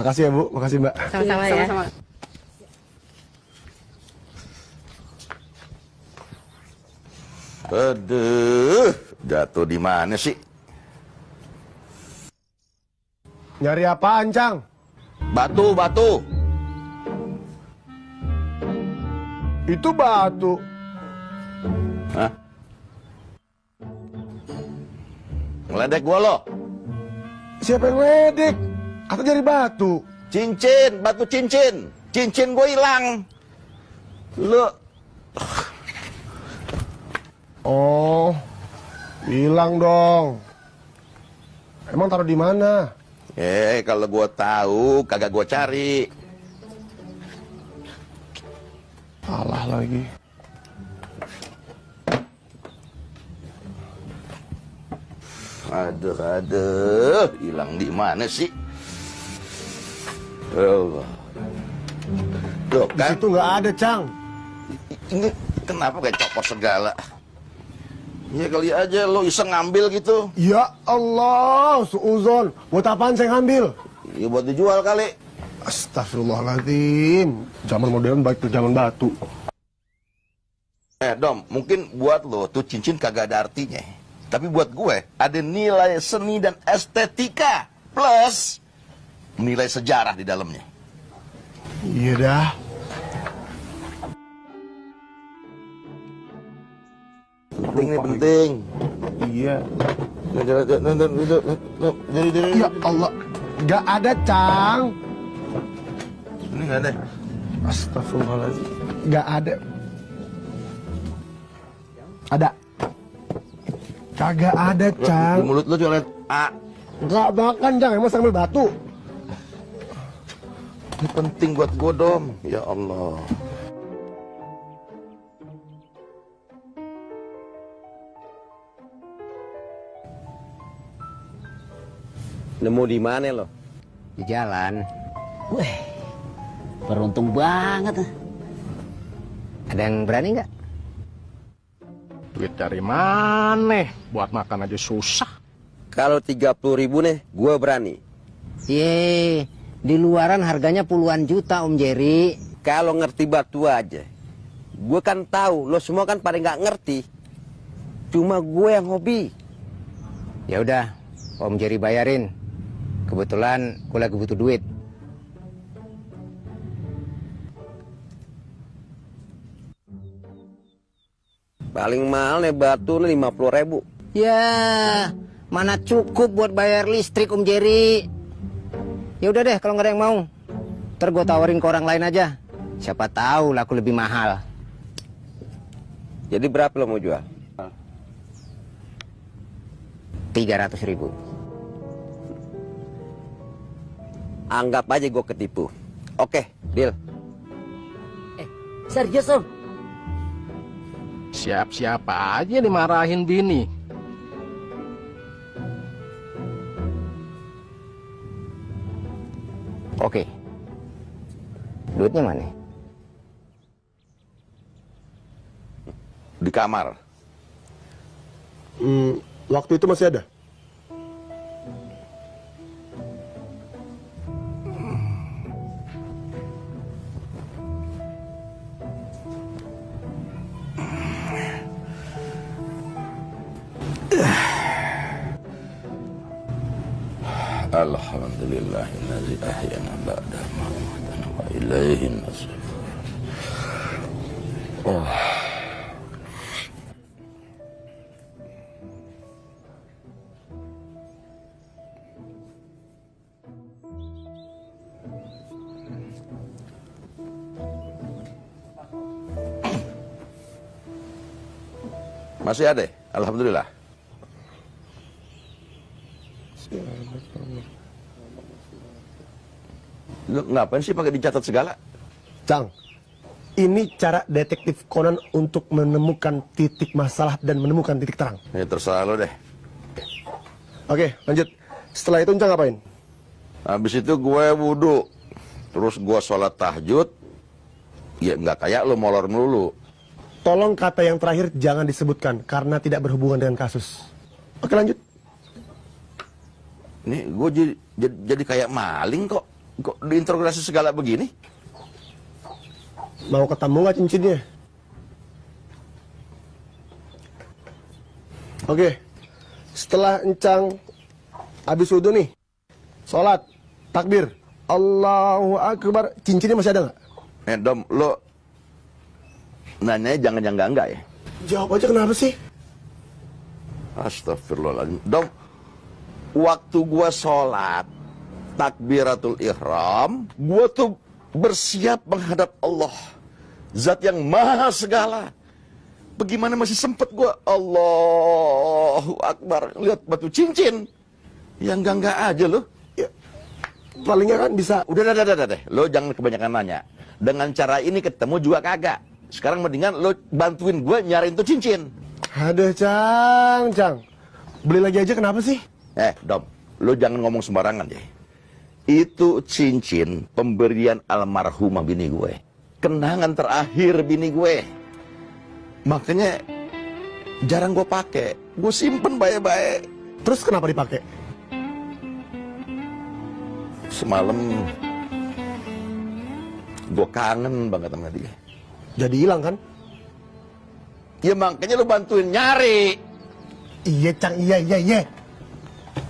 Makasih ya Bu, makasih Mbak. Sama-sama ya. Sama-sama. Aduh, jatuh di mana sih? Nyari apaan, Cang? Batu, batu. Itu batu. Hah? Ngeledek gua lo. Siapa yang ledek? Kata nyari batu. Cincin, batu cincin. Cincin gue hilang. Lo. Oh, hilang dong. Emang taruh di mana? Kalau gua tahu kagak gua cari. Salah lagi. Aduh, hilang di mana sih? Allah. Tuh Di kan? situ nggak ada, Cang. Ini kenapa kayak copot segala? Ya kali aja lo iseng ngambil gitu. Ya Allah, suuzon. Buat apaan saya ngambil? Ya buat dijual kali. Astagfirullahaladzim. Zaman modern baik tuh zaman batu. Dom, mungkin buat lo tuh cincin kagak ada artinya. Tapi buat gue ada nilai seni dan estetika. Plus nilai sejarah di dalamnya. Iya dah. Penting nih, penting. Iya. Jadi. Ya Allah. Nggak ada, Cang. Ini nggak ada. Astagfirullahaladzim. Nggak ada. Ada. Kagak ada, Di Cang. mulut lo colet A. Nggak makan, Cang. Emang sambil batu. Ini penting buat gue, Dom. Ya Allah. Nemu di mana lo? Di jalan. Wih, beruntung banget. Ada yang berani nggak? Duit dari mana? Buat makan aja susah. Kalau 30.000 nih, gue berani. Ye, di luaran harganya puluhan juta Om Jerry. Kalau ngerti batu aja, gue kan tahu. Lo semua kan pada nggak ngerti. Cuma gue yang hobi. Ya udah, Om Jerry bayarin. Kebetulan gue lagi butuh duit. Paling mahal nih batu nih 50.000. Ya, mana cukup buat bayar listrik Om Jerry. Ya udah deh, kalau nggak ada yang mau, ntar gue tawarin ke orang lain aja. Siapa tahu laku lebih mahal. Jadi berapa lo mau jual? 300.000. Anggap aja gue ketipu. Oke, deal. Serius Om? Siap-siap aja dimarahin bini. Oke. Duitnya mana? Di kamar. Waktu itu masih ada. Alhamdulillahillazi ahyana ba'da ma amatana wa ilaihin nusur. Oh. Masih ada? Alhamdulillah. Lu ngapain sih pakai dicatat segala? Cang, ini cara detektif Conan untuk menemukan titik masalah dan menemukan titik terang. Ya terserah lo deh. Oke, lanjut. Setelah itu Cang ngapain? Habis itu gue wudhu. Terus gue sholat tahajud. Ya nggak kayak lo molor melulu. Tolong kata yang terakhir jangan disebutkan karena tidak berhubungan dengan kasus. Oke, lanjut. Ini gue jadi kayak maling kok. Kok diinterogasi segala begini? Mau ketemu nggak cincinnya? Oke, setelah Encang habis wudhu nih, sholat, takbir, Allahu Akbar, cincinnya masih ada nggak? Dom, lo nanya jangan yang enggak ya? Jawab aja, kenapa sih? Astagfirullahaladzim. Dom, waktu gua sholat, takbiratul ihram, gua tuh bersiap menghadap Allah, Zat yang maha segala. Bagaimana masih sempet gua Allahu Akbar lihat batu cincin? Yang enggak aja lo. Ya, palingnya kan bisa. Udah deh. Lo jangan kebanyakan nanya. Dengan cara ini ketemu juga kagak. Sekarang mendingan lo bantuin gua nyariin tuh cincin. Aduh, Cang. Beli lagi aja, kenapa sih? Dom, lo jangan ngomong sembarangan ya. Itu cincin pemberian almarhumah bini gue. Kenangan terakhir bini gue. Makanya jarang gue pakai. Gue simpen baik-baik. Terus kenapa dipakai? Semalam gue kangen banget sama dia. Jadi hilang kan? Ya makanya lo bantuin nyari. Iya, Cang, iya.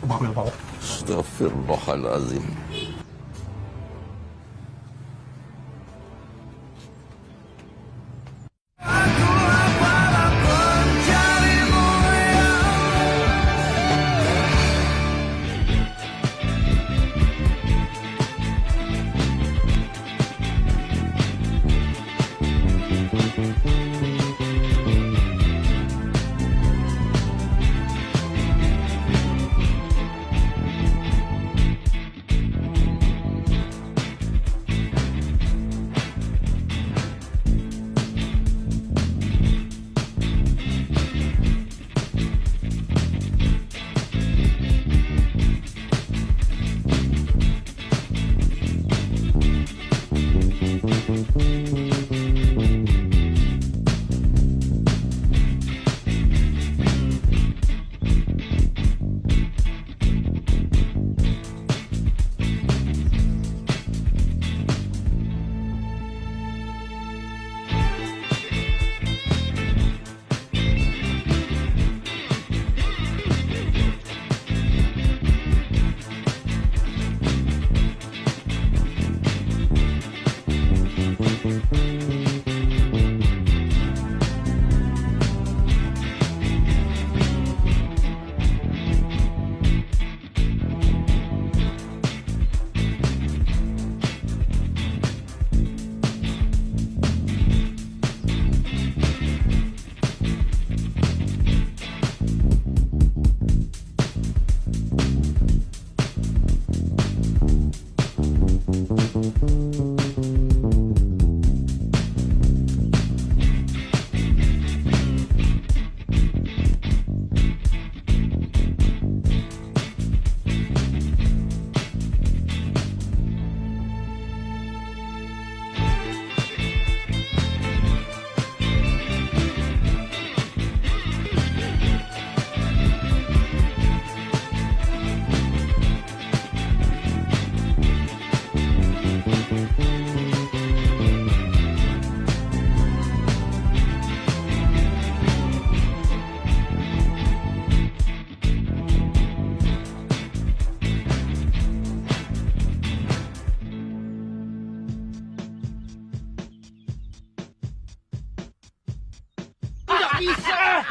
Bawa. Astagfirullahaladzim.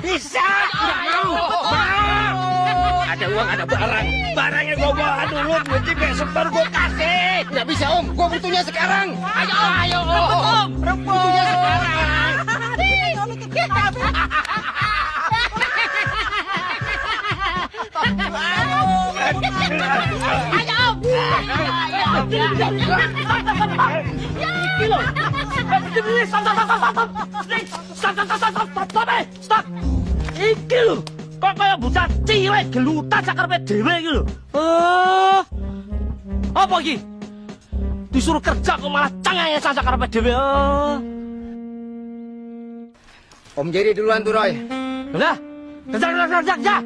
Bisa. Mau. Ada uang, ada barang. Barangnya gua bawa dulu, duitnya besok baru gua kasih. Nggak bisa, Om. Gua butuhnya sekarang. Ayo, Om. Butuhnya sekarang. Stop. Iki lho, kok kaya bocah cilik gelutan sakarepe dhewe iki lho. Apa iki? Disuruh kerja kok malah cengeng sakarepe dhewe. Om Jerry duluan tuh, Roy. Udah, kerja.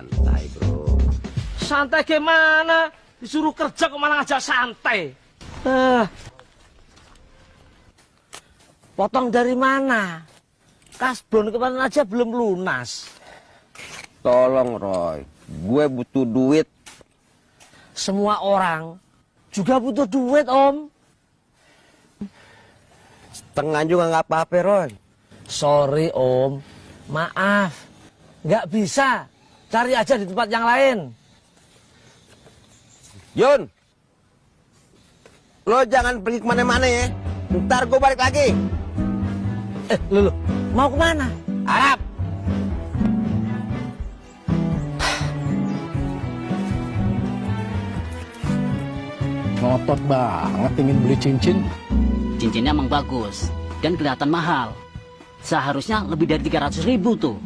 Santai, bro. Santai gimana? Disuruh kerja kok malah ngajak santai. Potong dari mana? Kasbon kemarin aja belum lunas. Tolong, Roy. Gue butuh duit. Semua orang juga butuh duit, Om. Setengah juga nggak apa-apa, Roy. Sorry, Om. Maaf. Nggak bisa. Cari aja di tempat yang lain. Yun, lo jangan pergi kemana-mana ya. Ntar gue balik lagi. Lu, mau kemana? Arab. Ngotot banget ingin beli cincin. Cincinnya emang bagus dan kelihatan mahal. Seharusnya lebih dari 300.000 tuh.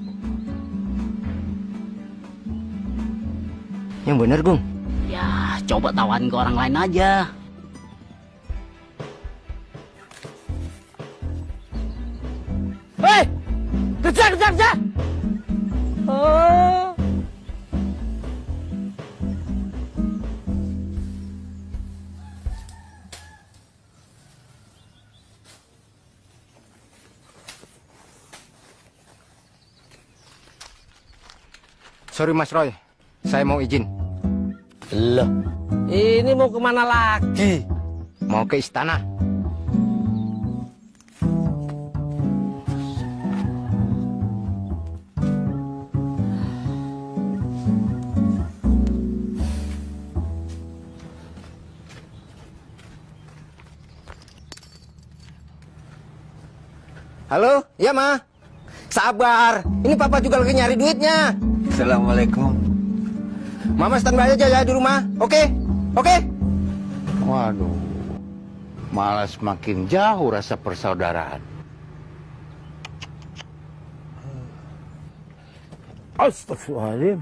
Yang bener, Gung. Ya, coba tawarin ke orang lain aja. Hei! Kerja! Oh. Sorry Mas Roy, saya mau izin. Loh, ini mau kemana lagi? Mau ke istana. Halo, iya Ma. Sabar, ini Papa juga lagi nyari duitnya. Assalamualaikum. Mama standby aja ya di rumah, oke? Oke? Waduh, malah semakin jauh rasa persaudaraan. Astagfirullahaladzim.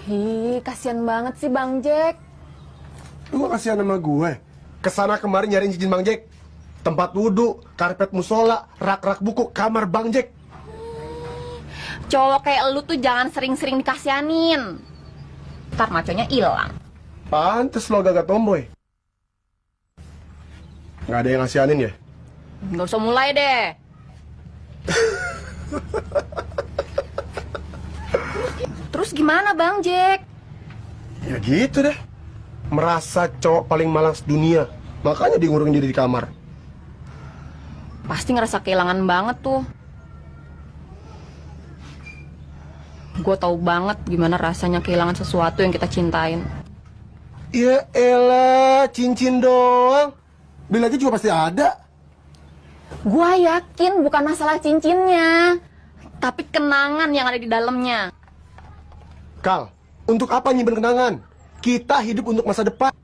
Ih, kasihan banget sih Bang Jack. Lu gak kasihan sama gue? Kesana kemarin nyariin cincin Bang Jack. Tempat wudhu, karpet musola, rak-rak buku, kamar Bang Jack. Cowok kayak lu tuh jangan sering-sering dikasihanin. Ntar maconya hilang. Pantes lo gagak tomboy. Gak ada yang ngasihanin ya? Nggak usah mulai deh. Terus gimana Bang Jack? Ya gitu deh. Merasa cowok paling malang sedunia. Makanya dia ngurungin diri di kamar. Pasti ngerasa kehilangan banget tuh. Gue tahu banget gimana rasanya kehilangan sesuatu yang kita cintain. Ya elah, cincin doang. Beli lagi juga pasti ada. Gue yakin bukan masalah cincinnya, tapi kenangan yang ada di dalamnya. Kal, untuk apa nyimpen kenangan? Kita hidup untuk masa depan.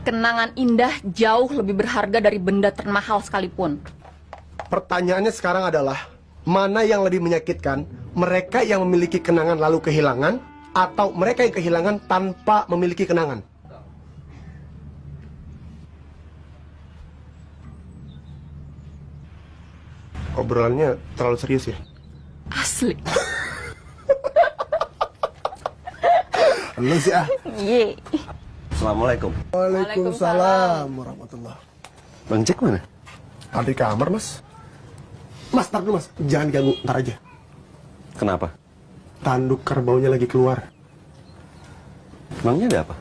Kenangan indah jauh lebih berharga dari benda termahal sekalipun. Pertanyaannya sekarang adalah, mana yang lebih menyakitkan? Mereka yang memiliki kenangan lalu kehilangan, atau mereka yang kehilangan tanpa memiliki kenangan? Obrolannya terlalu serius ya? Asli. Lu sih ah. Ye. Assalamualaikum. Waalaikumsalam warahmatullah. Bang Jack mana? Ada di kamar, Mas. Mas, tar dulu, Mas. Jangan ganggu, ntar aja. Kenapa? Tanduk kerbaunya lagi keluar. Emangnya ada apa?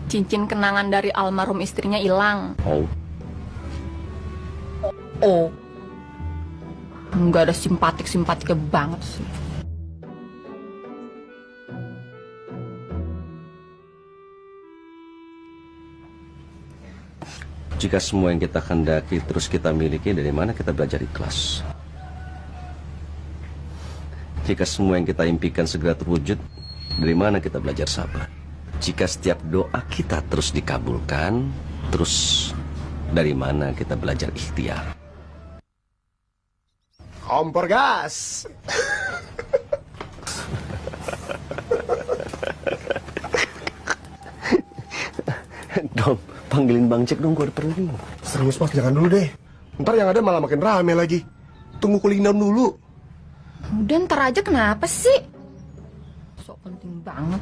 Cincin kenangan dari almarhum istrinya hilang. Oh. Oh. Nggak ada simpatik-simpatiknya banget sih. Jika semua yang kita kendaki terus kita miliki, dari mana kita belajar ikhlas? Jika semua yang kita impikan segera terwujud, dari mana kita belajar sabar? Jika setiap doa kita terus dikabulkan, terus dari mana kita belajar ikhtiar? Kompor gas. Dom, panggilin Bang Cek dong, gue ada perlu. Serius Mas, jangan dulu deh. Ntar yang ada malah makin rame lagi. Tunggu cooling down dulu. Udah ntar aja, kenapa sih? Sok penting banget.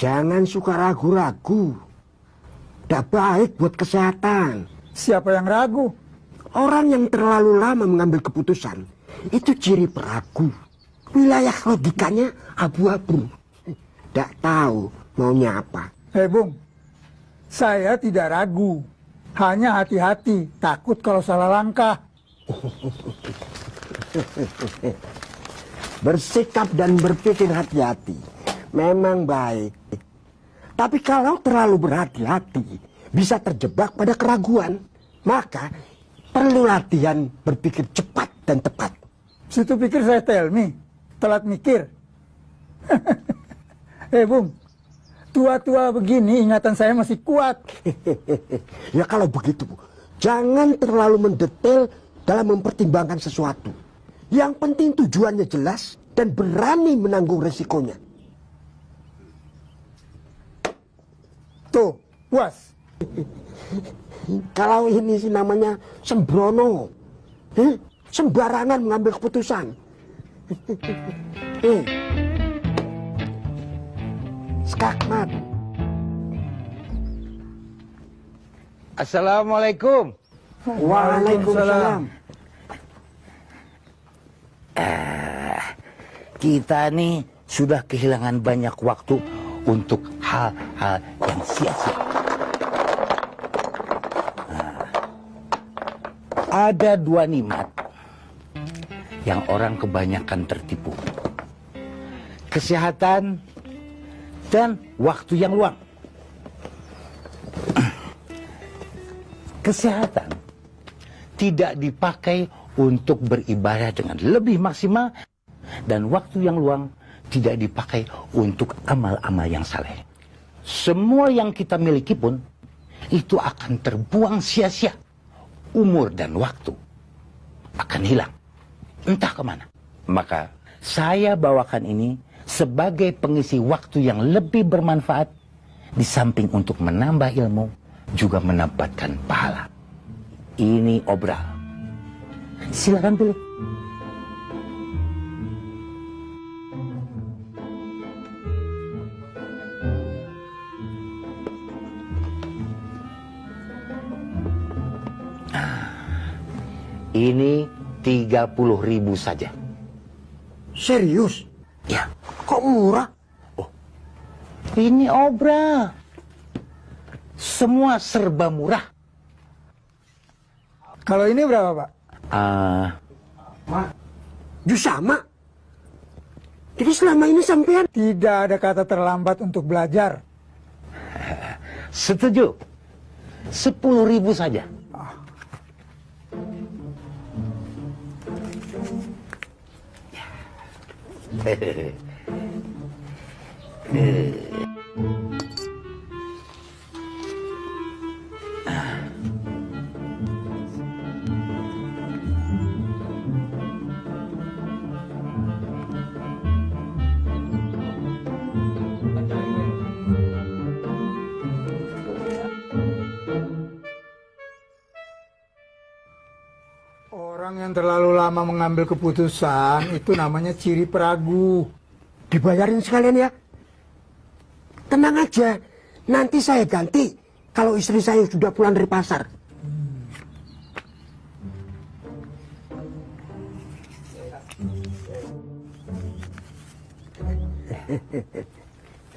Jangan suka ragu-ragu. Tidak baik buat kesehatan. Siapa yang ragu? Orang yang terlalu lama mengambil keputusan, itu ciri peragu. Wilayah logikanya abu-abu. Tidak tahu maunya apa. Hei Bung, saya tidak ragu. Hanya hati-hati, takut kalau salah langkah. Bersikap dan berpikir hati-hati memang baik. Tapi kalau terlalu berhati-hati, bisa terjebak pada keraguan. Maka perlu latihan berpikir cepat dan tepat. Situ pikir saya tell me, telat mikir. Bung, tua-tua begini ingatan saya masih kuat. Ya kalau begitu, jangan terlalu mendetail dalam mempertimbangkan sesuatu. Yang penting tujuannya jelas dan berani menanggung resikonya. Tuh, puas. Kalau ini sih namanya sembrono. Sembarangan mengambil keputusan. Skakmat. Assalamualaikum. Waalaikumsalam. Kita nih sudah kehilangan banyak waktu untuk hal-hal yang sia-sia. Ada dua nikmat yang orang kebanyakan tertipu. Kesehatan dan waktu yang luang. Kesehatan tidak dipakai untuk beribadah dengan lebih maksimal, dan waktu yang luang tidak dipakai untuk amal-amal yang saleh. Semua yang kita miliki pun itu akan terbuang sia-sia. Umur dan waktu akan hilang, entah kemana. Maka saya bawakan ini sebagai pengisi waktu yang lebih bermanfaat, di samping untuk menambah ilmu, juga mendapatkan pahala. Ini obral. Silakan pilih. Ini 30.000 saja. Serius? Ya. Kok murah? Oh, ini obral. Semua serba murah. Kalau ini berapa, Pak? Sama. Jadi selama ini sampean tidak ada kata terlambat untuk belajar. Setuju. 10.000 saja. yang terlalu lama mengambil keputusan itu namanya ciri peragu. Dibayarin sekalian ya. Tenang aja, nanti saya ganti kalau istri saya sudah pulang dari pasar.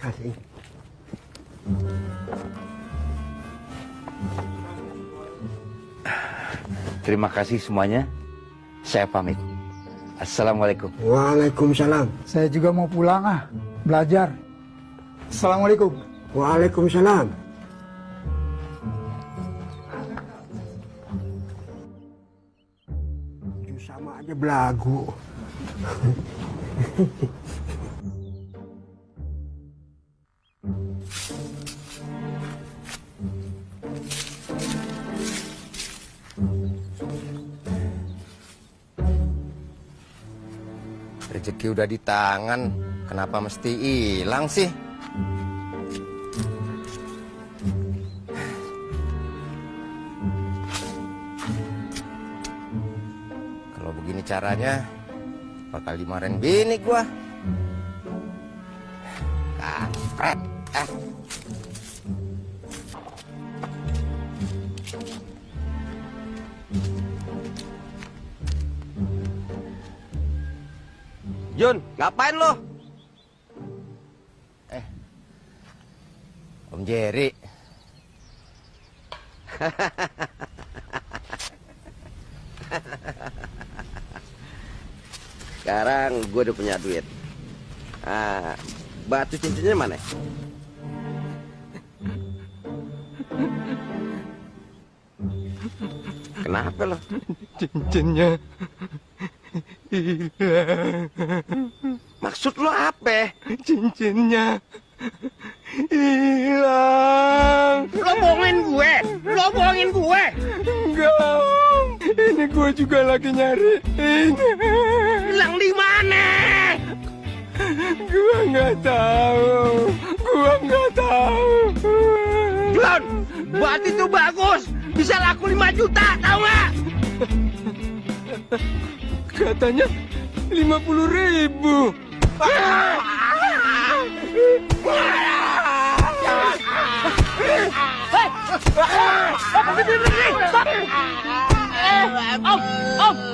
Kasih. Terima kasih semuanya. Saya pamit. Assalamualaikum. Waalaikumsalam. Saya juga mau pulang belajar. Assalamualaikum. Waalaikumsalam. Sama aja belagu. Rezeki udah di tangan, kenapa mesti hilang sih? Kalau begini caranya, bakal dimarahin bini gua. Kampret. Jun, ngapain lo? Om Jerry. Sekarang gue udah punya duit. Batu cincinnya mana? Kenapa lo? Cincinnya hilang. Maksud lo apa? Cincinnya hilang. Lo bohongin gue? Lo bohongin gue? Enggak, Om. Ini gue juga lagi nyariin. Hilang di mana? Gue nggak tahu. Gue nggak tahu. Glon, batu itu bagus. Bisa laku 5 juta, tahu nggak? Katanya 50.000.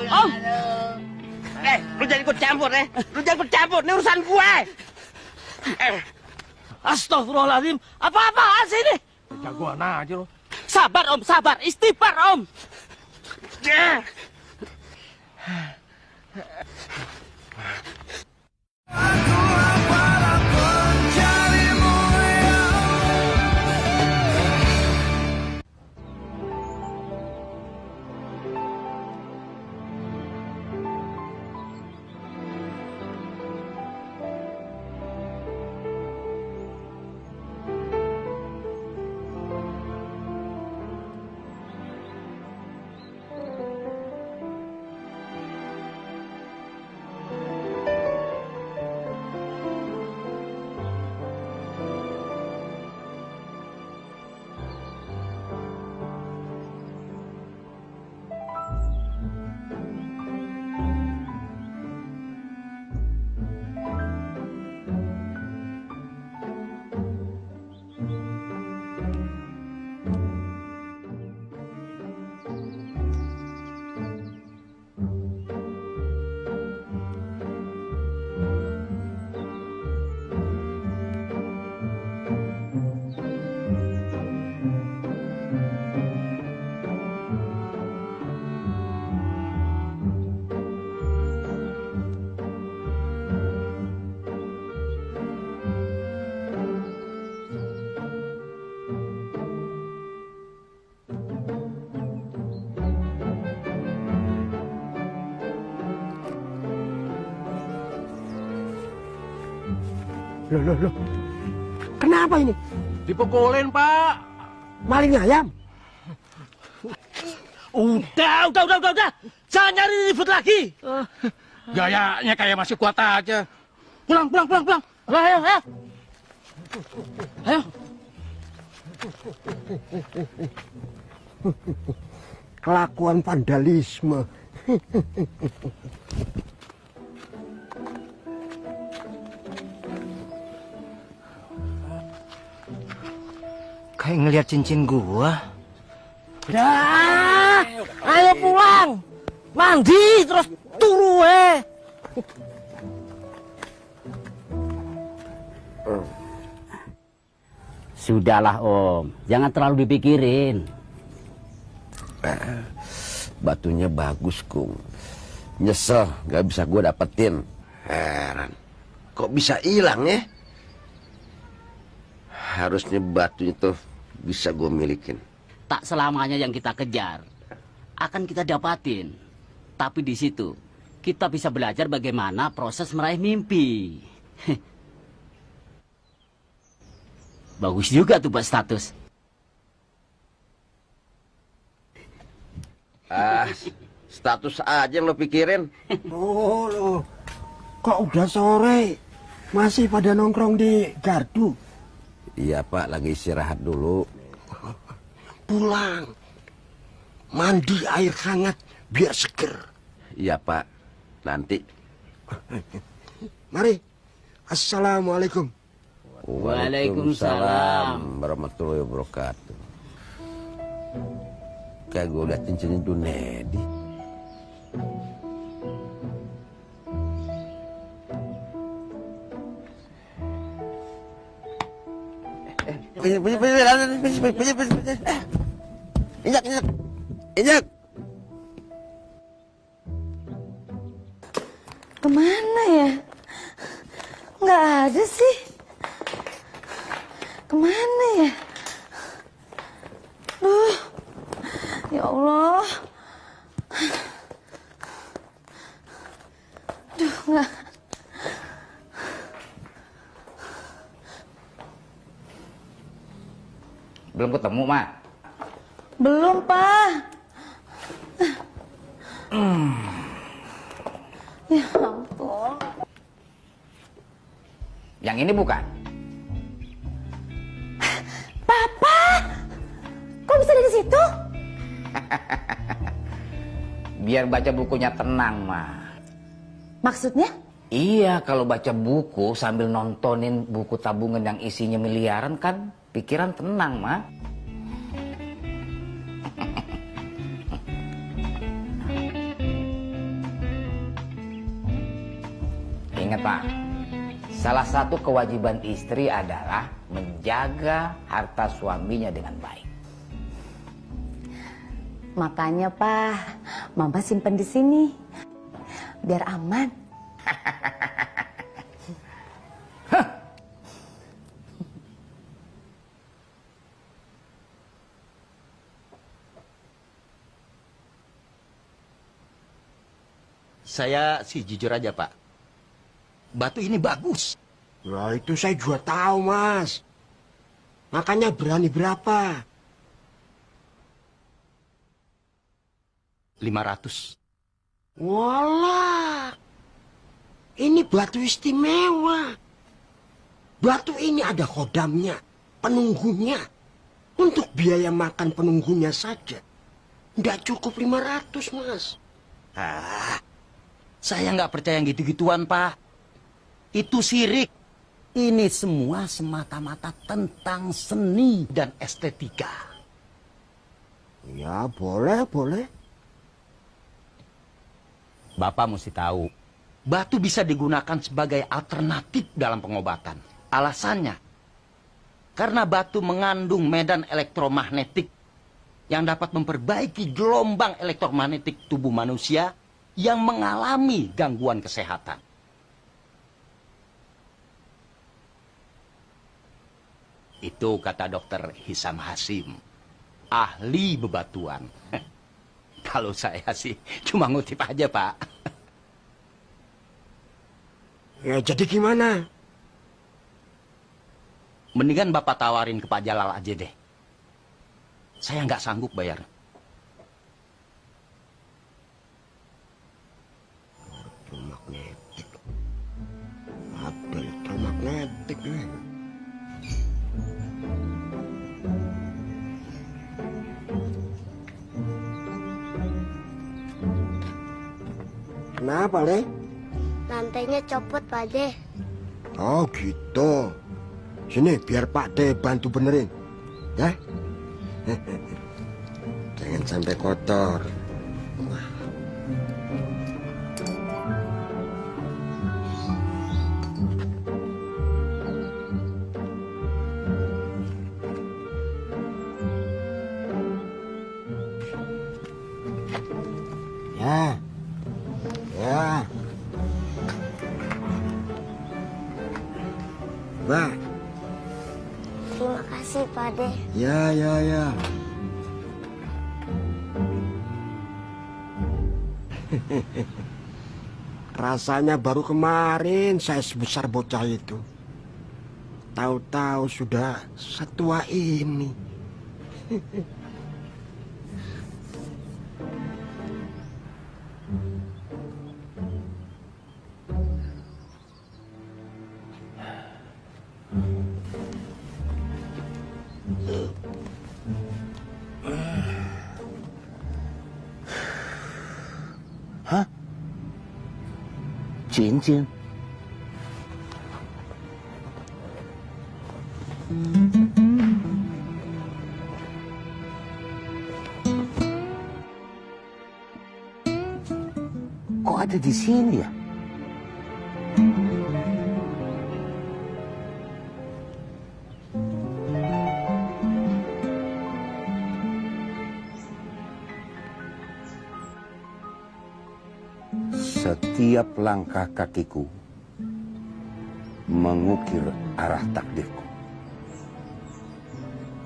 Om. Lu jangan ikut campur, Lu jangan ikut campur, ini urusan gue. Astagfirullahaladzim. Apa-apaan sih ini? Jagoan aja lo. Sabar Om, sabar. Istighfar Om. Loh. Kenapa ini? Dipukulin, Pak. Maling ayam? Udah. Jangan nyari ribut lagi. Gayanya kayak masih kuat aja. Pulang. Ayo. Kelakuan vandalisme. Kayak ngeliat cincin gua. Dah, ayo pulang. Mandi terus turu Sudahlah Om, jangan terlalu dipikirin. Batunya bagus, Kung. Nyesel gak bisa gue dapetin. Heran, kok bisa hilang ya? Harusnya batu itu bisa gue milikin. Tak selamanya yang kita kejar akan kita dapatin. Tapi di situ kita bisa belajar bagaimana proses meraih mimpi. Bagus juga tuh buat status. Status aja yang lo pikirin. Loh, kok udah sore masih pada nongkrong di gardu? Iya Pak, lagi istirahat dulu. Pulang, mandi air hangat biar seger. Iya Pak, nanti. Mari, assalamualaikum. Waalaikumsalam warahmatullahi wabarakatuh. Kayak gue liat cincinnya Junedi. Injak. Kemana ya? Nggak ada sih. Kemana ya? Duh, ya Allah. Duh, nggak. Belum ketemu, Mak? Belum, Pak. Ya ampun. Yang ini bukan? Papa, kok bisa ada di situ? Biar baca bukunya tenang, Ma. Maksudnya? Iya, kalau baca buku sambil nontonin buku tabungan yang isinya miliaran kan pikiran tenang, Ma. Ingat, Pak. Salah satu kewajiban istri adalah menjaga harta suaminya dengan baik. Makanya, Pak, Mama simpen di sini. Biar aman. Saya sih jujur aja, Pak. Batu ini bagus. Nah, itu saya juga tahu, Mas. Makanya berani berapa? 500. Walah, ini batu istimewa. Batu ini ada khodamnya, penunggunya. Untuk biaya makan penunggunya saja, nggak cukup 500, Mas. Saya nggak percaya yang gitu-gituan, Pak. Itu sirik. Ini semua semata-mata tentang seni dan estetika. Ya, boleh, boleh. Bapak mesti tahu, batu bisa digunakan sebagai alternatif dalam pengobatan. Alasannya, karena batu mengandung medan elektromagnetik yang dapat memperbaiki gelombang elektromagnetik tubuh manusia yang mengalami gangguan kesehatan. Itu kata dokter Hisam Hasim, ahli bebatuan. Kalau saya sih cuma ngutip aja, Pak. Ya, jadi gimana? Mendingan Bapak tawarin ke Pak Jalal aja deh. Saya nggak sanggup bayar. Elektromagnetik. Apa elektromagnetik? Kenapa, Le? Lantainya copot, Pak De. Oh gitu. Sini biar Pak De bantu benerin. Ya. Jangan sampai kotor. Ya. Ya. Mbak. Terima kasih, Pak De. Ya. Rasanya baru kemarin saya sebesar bocah itu. Tahu-tahu sudah setua ini. Hah? Cincin? Kok ada di sini ya? Setiap langkah kakiku mengukir arah takdirku.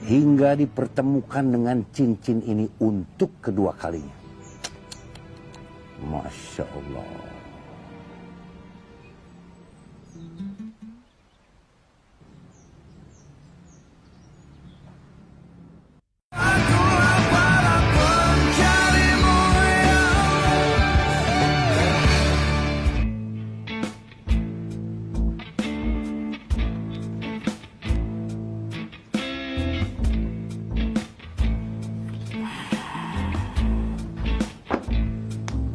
Hingga dipertemukan dengan cincin ini untuk kedua kalinya. Masya Allah.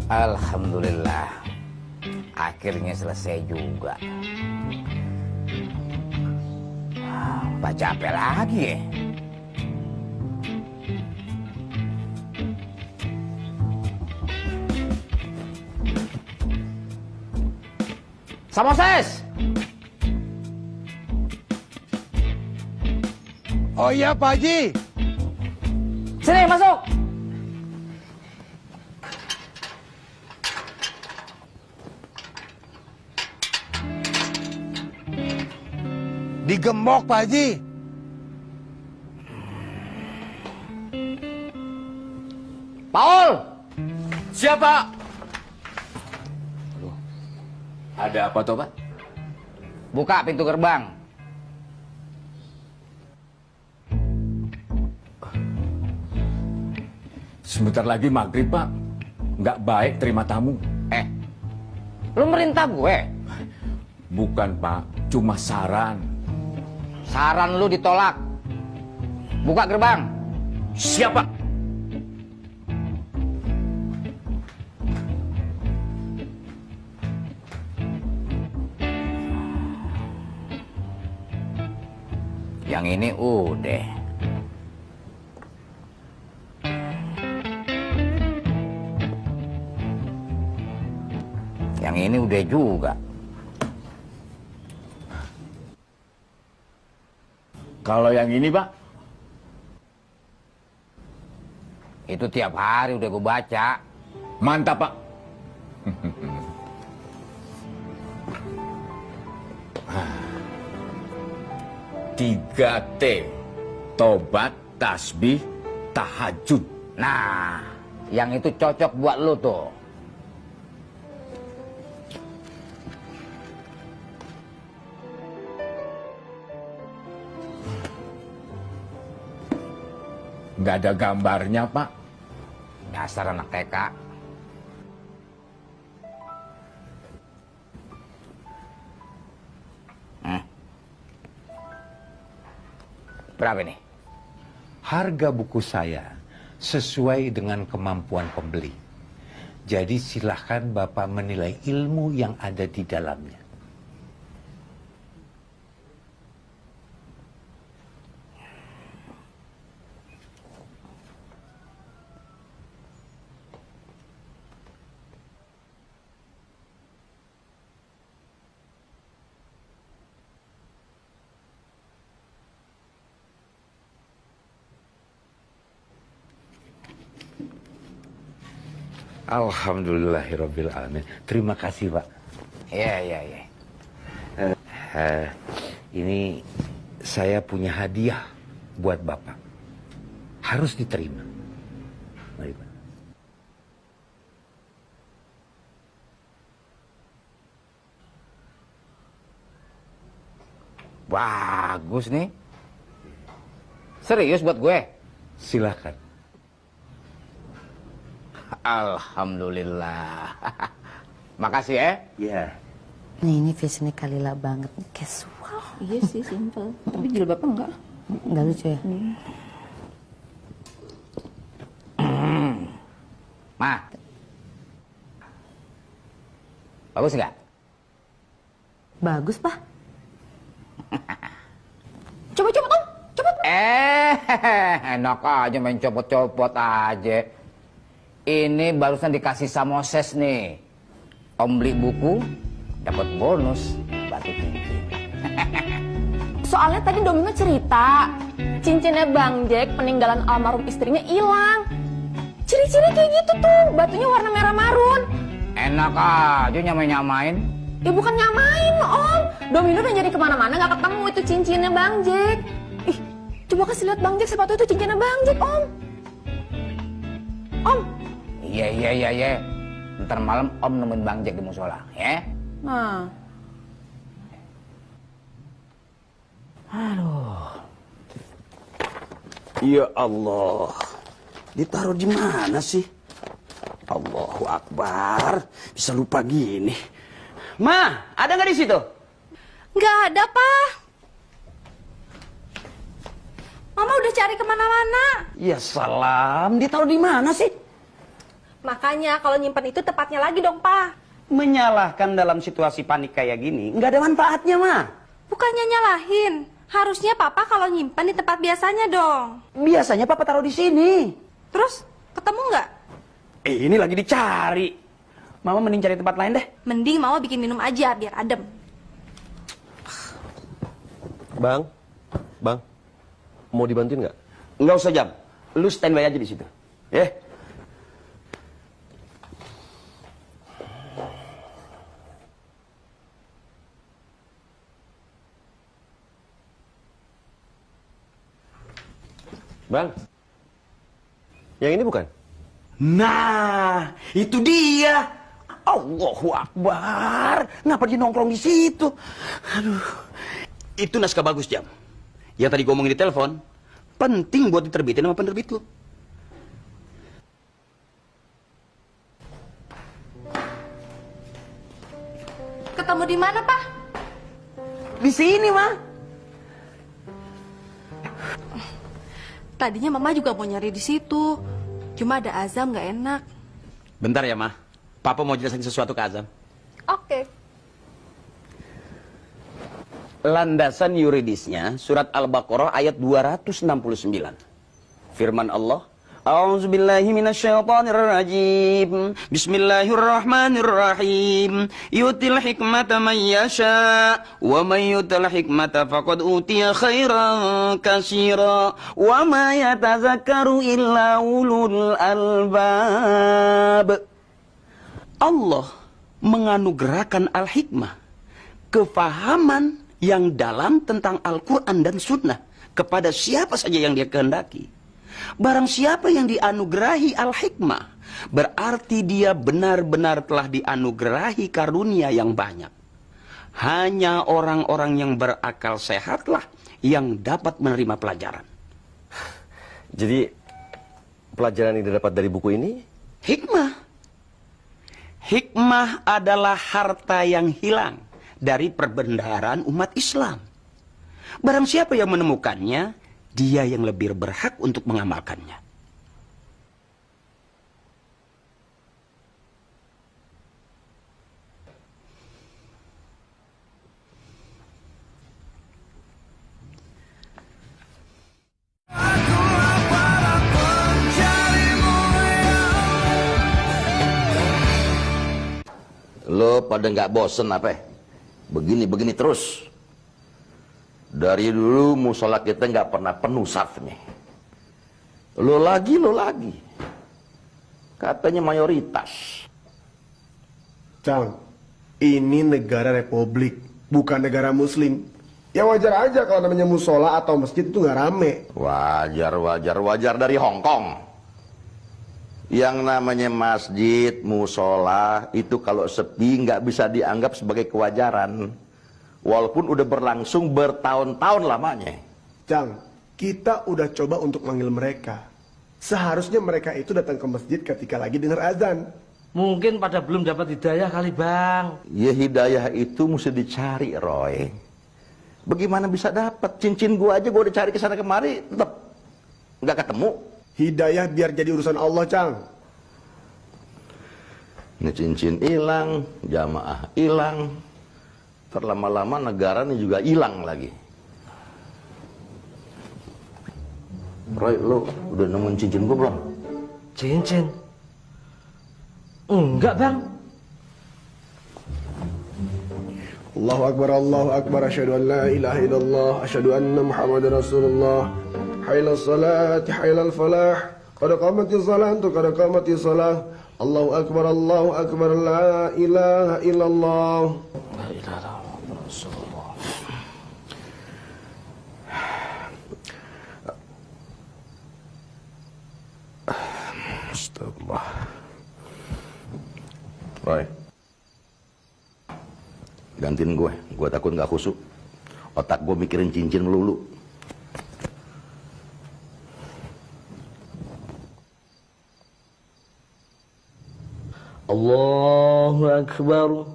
Alhamdulillah, akhirnya selesai juga. Baca apa lagi ya? Samoses! Oh iya, Pak Haji. Sini, masuk! Digembok, Pak Haji. Paul! Siapa? Ada apa toh, Pak? Buka pintu gerbang. Sebentar lagi maghrib, Pak. Nggak baik terima tamu. Lu merintah gue? Bukan, Pak. Cuma saran. Saran lu ditolak. Buka gerbang. Siapa? Yang ini udah. Yang ini udah juga. Kalau yang ini, Pak? Itu tiap hari udah gue baca. Mantap, Pak. 3T. Tobat, tasbih, tahajud. Nah, yang itu cocok buat lu tuh. Nggak ada gambarnya, Pak. Dasar anak TK. Berapa nih? Harga buku saya sesuai dengan kemampuan pembeli. Jadi silahkan Bapak menilai ilmu yang ada di dalamnya. Alhamdulillahirrabbilalamin. Terima kasih, Pak. Ya. Ini saya punya hadiah buat Bapak. Harus diterima. Mari, Pak. Bagus nih. Serius buat gue? Silakan. Alhamdulillah. Makasih ya. Iya. Ini fashionnya Kalila banget, casual. Iya sih, simple. Tapi jilbabnya enggak. Enggak lucu ya? Ma. Bagus nggak? Bagus, Pak. Coba Om. Coba. Enak aja main copot-copot aja. Ini barusan dikasih Samoses nih. Om beli buku, dapat bonus batu cincin. Soalnya tadi Domino cerita, cincinnya Bang Jack peninggalan almarhum istrinya hilang. Ciri-ciri kayak gitu tuh, batunya warna merah marun. Enak aja nyamain-nyamain. Ya bukan nyamain Om. Domino udah nyari kemana-mana nggak ketemu itu cincinnya Bang Jack. Ih, coba kasih lihat Bang Jack sepatu itu cincinnya Bang Jack Om. Om. Iya. Ntar malam Om nemuin Bang Jack di musola, ya? Nah. Aduh. Ya Allah. Ditaruh di mana sih? Allahu Akbar. Bisa lupa gini. Ma, ada nggak di situ? Nggak ada, Pak. Mama udah cari kemana-mana. Ya salam. Ditaruh di mana sih? Makanya kalau nyimpan itu tepatnya lagi dong, Pak. Menyalahkan dalam situasi panik kayak gini nggak ada manfaatnya, Ma. Bukannya nyalahin. Harusnya Papa kalau nyimpan di tempat biasanya dong. Biasanya Papa taruh di sini. Terus ketemu nggak? Ini lagi dicari. Mama mending cari tempat lain deh. Mending Mama bikin minum aja biar adem. Bang, mau dibantuin nggak? Nggak usah Jam. Lu standby aja di situ. Bang, yang ini bukan? Nah, itu dia. Allahu Akbar. Ngapa dia nongkrong di situ? Aduh. Itu naskah bagus, Jam. Yang tadi gue ngomongin di telepon, penting buat diterbitin sama penerbit lu. Ketemu di mana, Pak? Di sini, Ma. Tadinya Mama juga mau nyari di situ. Cuma ada Azam nggak enak. Bentar ya, Ma. Papa mau jelasin sesuatu ke Azam. Oke. Landasan yuridisnya surat Al-Baqarah ayat 269. Firman Allah, A'udzubillahi minasyaitonirrajim. Bismillahirrahmanirrahim. Yutil hikmata man yasha wa man yutil hikmata faqad utiya khairan katsira wa ma yatazakkaru illa ulul albab. Allah menganugerahkan al-hikmah, kefahaman yang dalam tentang Al-Quran dan Sunnah kepada siapa saja yang dia kehendaki. Barang siapa yang dianugerahi al-hikmah, berarti dia benar-benar telah dianugerahi karunia yang banyak. Hanya orang-orang yang berakal sehatlah yang dapat menerima pelajaran. Jadi, pelajaran yang didapat dari buku ini? Hikmah. Hikmah adalah harta yang hilang dari perbendaharaan umat Islam. Barang siapa yang menemukannya, dia yang lebih berhak untuk mengamalkannya. pada nggak bosen apa? Begini terus. Dari dulu musola kita nggak pernah penuh safnya. Lo lagi. Katanya mayoritas. Cang, ini negara republik, bukan negara muslim. Ya wajar aja kalau namanya musola atau masjid itu nggak rame. Wajar dari Hong Kong. Yang namanya masjid, musola itu kalau sepi nggak bisa dianggap sebagai kewajaran. Walaupun udah berlangsung bertahun-tahun lamanya. Cang, kita udah coba untuk manggil mereka. Seharusnya mereka itu datang ke masjid ketika lagi dengar azan. Mungkin pada belum dapat hidayah kali, Bang. Ya hidayah itu mesti dicari, Roy. Bagaimana bisa dapat? Cincin gua aja gua udah cari ke sana kemari, tetap nggak ketemu. Hidayah biar jadi urusan Allah, Cang. Ini cincin hilang, jamaah hilang, terlama-lama negara ini juga hilang lagi. Roy, lo udah nemuin cincin gua belum? Cincin? Enggak, Bang. Allahu Akbar, asyhadu an la ilaha illallah, asyhadu anna Muhammadar Rasulullah. Hailal salati, hailal falah, qad qamatis salatu, qad qamatis salah. Allahu Akbar, la ilaha illallah. La ilaha Rasulullah. Astagfirullah. Roy, gantiin gue takut nggak khusuk. Otak gue mikirin cincin melulu. Allahu Akbar.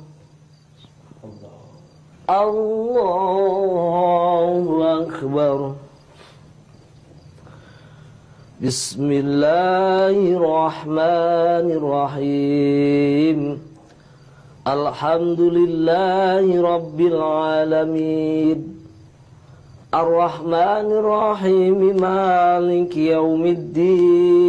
Allahu Akbar. Bismillahirrahmanirrahim. Alhamdulillahi Rabbil Alamin. Ar-Rahmanirrahim. Maliki Yaumiddin.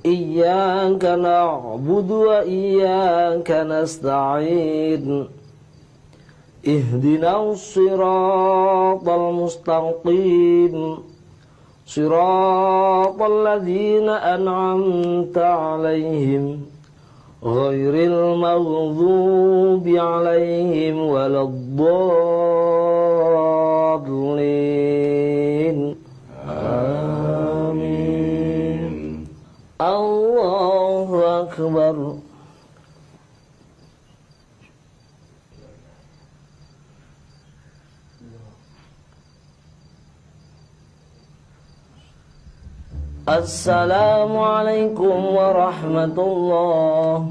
Iyyaka na'budu wa iyyaka nasta'in. Ihdinas siratal mustaqim. Siratal ladzina an'amta 'alaihim ghairil maghdubi 'alaihim waladdallin. Amin. Allahu Akbar. Assalamualaikum warahmatullah.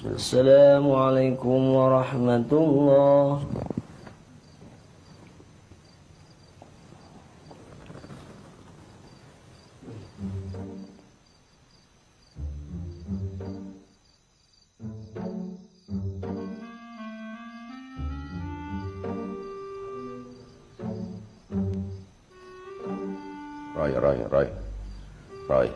Assalamualaikum warahmatullah. Roy.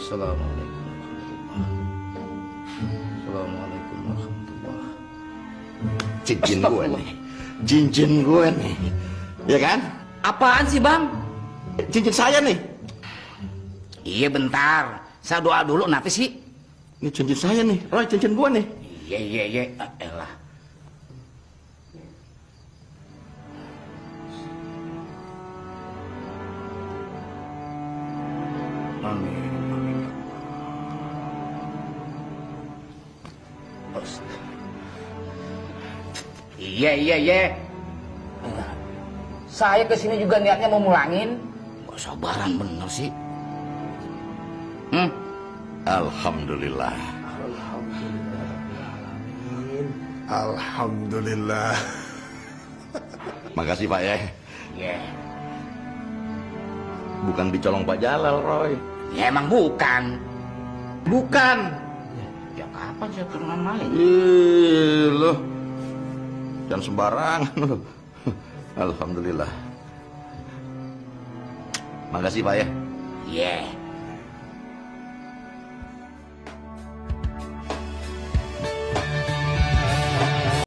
Assalamualaikum warahmatullahi. Cincin gue nih, ya kan? Apaan sih, Bang? Cincin saya nih. Iya, bentar. Saya doa dulu, kenapa sih? Ini cincin saya nih, Roy, cincin gue nih. Iya. Elah. Amin. Iya. Saya kesini juga niatnya mau mulangin. Kok sabaran bener sih? Alhamdulillah. Alhamdulillah. Alhamdulillah. Makasih Pak ya. Ya. Bukan dicolong Pak Jalal, Roy. Ya emang bukan. Bukan. Ya kapan saya turun maling? Ih, loh. Jangan sembarangan loh. Alhamdulillah. Makasih Pak ya. Yeah.